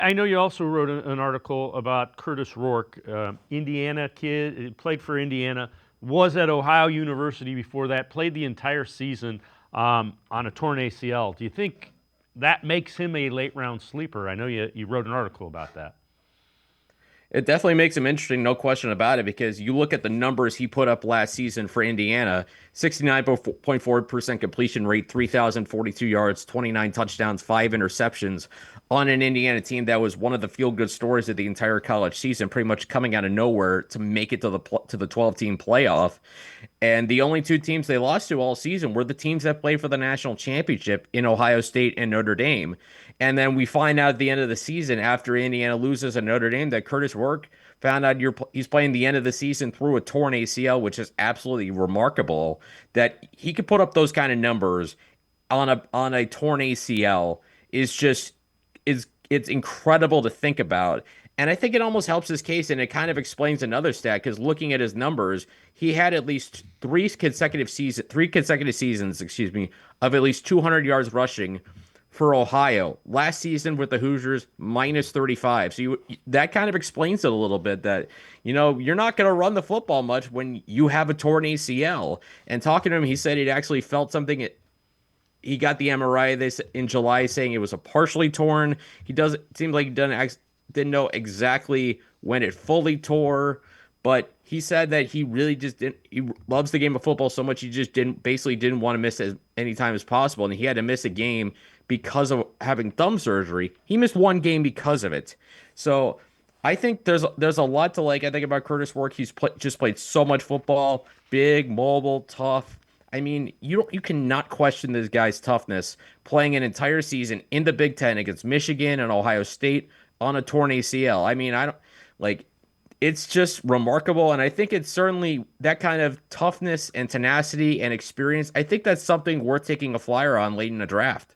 I know you also wrote an article about Kurtis Rourke, Indiana kid, played for Indiana, was at Ohio University before that, played the entire season on a torn ACL. Do you think that makes him a late round sleeper? I know you wrote an article about that. It definitely makes him interesting, no question about it, because you look at the numbers he put up last season for Indiana, 69.4% completion rate, 3,042 yards, 29 touchdowns, 5 interceptions on an Indiana team that was one of the feel-good stories of the entire college season, pretty much coming out of nowhere to make it to the 12-team playoff. And the only two teams they lost to all season were the teams that played for the national championship in Ohio State and Notre Dame. And then we find out at the end of the season, after Indiana loses at Notre Dame, that Kurtis Rourke found out he's playing the end of the season through a torn ACL, which is absolutely remarkable that he could put up those kind of numbers on a torn ACL is just is it's incredible to think about. And I think it almost helps his case, and it kind of explains another stat because looking at his numbers, he had at least three consecutive seasons, excuse me, of at least 200 yards rushing for Ohio. Last season with the Hoosiers, minus 35. So that kind of explains it a little bit that, you're not going to run the football much when you have a torn ACL. And talking to him, he said he'd actually felt something. He got the MRI in July saying it was a partially torn. He does it seemed like he didn't know exactly when it fully tore, but he said that he really just didn't. He loves the game of football so much he just didn't want to miss as any time as possible, and he had to miss a game because of having thumb surgery. He missed one game because of it. So I think there's a lot to like. I think about Kurtis Rourke. Just played so much football, big, mobile, tough. I mean, you cannot question this guy's toughness playing an entire season in the Big Ten against Michigan and Ohio State on a torn ACL. I mean, I don't like it's just remarkable. And I think it's certainly that kind of toughness and tenacity and experience. I think that's something worth taking a flyer on late in the draft.